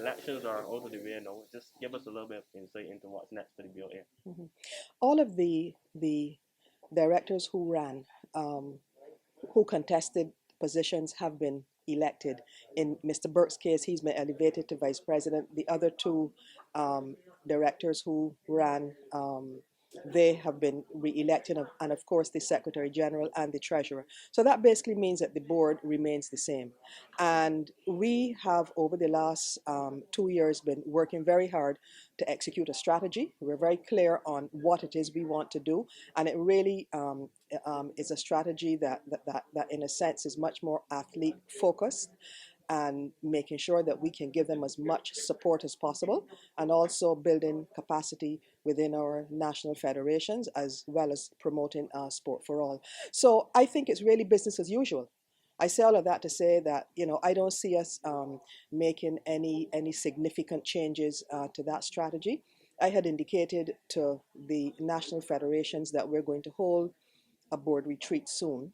elections are out of the way now. Just give us a little bit of insight into what's next for the BOA. Mm-hmm. All of the directors who ran, who contested positions have been elected. In Mr. Burke's case, he's been elevated to vice president. The other two directors who ran, they have been re-elected, and of course the Secretary General and the Treasurer. So that basically means that the board remains the same. And we have, over the last 2 years, been working very hard to execute a strategy. We're very clear on what it is we want to do, and it really is a strategy that in a sense is much more athlete focused, and making sure that we can give them as much support as possible, and also building capacity within our national federations, as well as promoting sport for all. So I think it's really business as usual. I say all of that to say that, you know, I don't see us making any significant changes to that strategy. I had indicated to the national federations that we're going to hold a board retreat soon,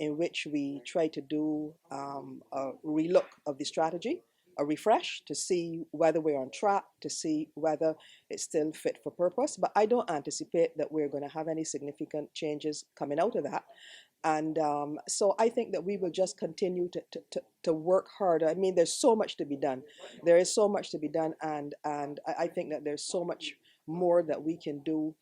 in which we try to do a relook of the strategy, a refresh, to see whether we're on track, to see whether it's still fit for purpose. But I don't anticipate that we're going to have any significant changes coming out of that. And so I think that we will just continue to work harder. I mean, there's so much to be done. There is so much to be done, and I think that there's so much more that we can do,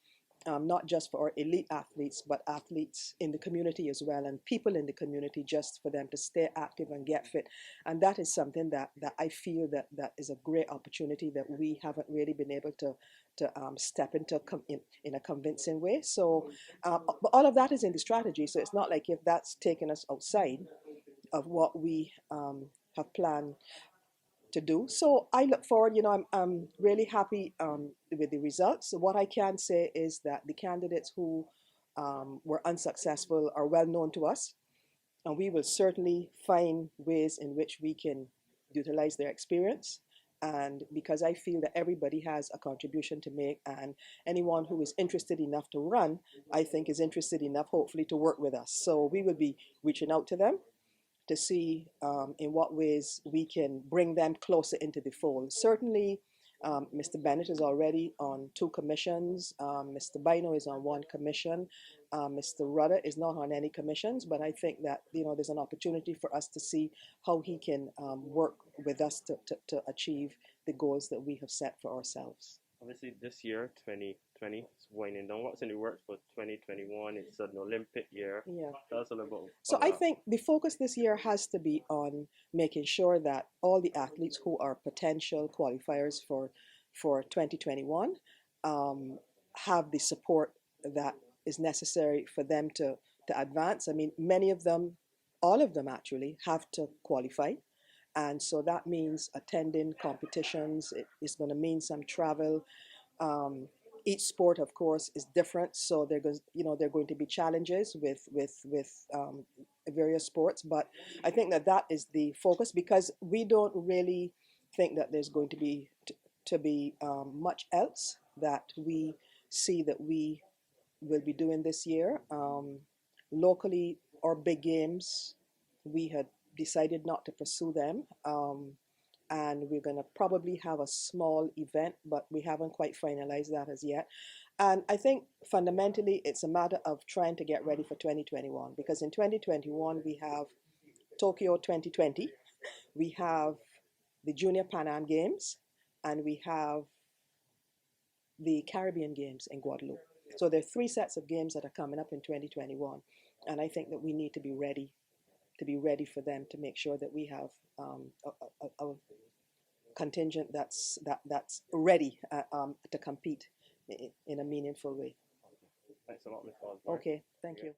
not just for our elite athletes, but athletes in the community as well, and people in the community, just for them to stay active and get fit. And that is something that I feel that is a great opportunity that we haven't really been able to step into in a convincing way. So but all of that is in the strategy, so it's not like if that's taken us outside of what we have planned to do. So I look forward, you know, I'm really happy with the results. So what I can say is that the candidates who were unsuccessful are well known to us, and we will certainly find ways in which we can utilize their experience. And because I feel that everybody has a contribution to make, and anyone who is interested enough to run, I think is interested enough, hopefully, to work with us. So we will be reaching out to them to see in what ways we can bring them closer into the fold. Certainly, Mr. Bennett is already on 2 commissions. Mr. Bynoe is on 1 commission. Mr. Rudder is not on any commissions, but I think that, you know, there's an opportunity for us to see how he can work with us to achieve the goals that we have set for ourselves. Obviously, this year, 2020, is winding down. What's in the works for 2021? It's an Olympic year. Yeah. Tell us a little bit. So I think the focus this year has to be on making sure that all the athletes who are potential qualifiers for 2021 have the support that is necessary for them to advance. I mean, many of them, all of them actually, have to qualify. And so that means attending competitions. It is going to mean some travel. Each sport, of course, is different. So there goes, you know, there are going to be challenges with various sports. But I think that is the focus, because we don't really think that there's going to be much else that we see that we will be doing this year. Locally, our big games, we had decided not to pursue them, and we're going to probably have a small event, but we haven't quite finalized that as yet. And I think fundamentally it's a matter of trying to get ready for 2021, because in 2021 we have Tokyo 2020, we have the Junior Pan Am Games, and we have the Caribbean Games in Guadeloupe. So there are 3 sets of games that are coming up in 2021, and I think that we need to be ready for them, to make sure that we have a contingent that's ready to compete in a meaningful way. Thanks a lot, Ms. Osborne. Okay, thank you.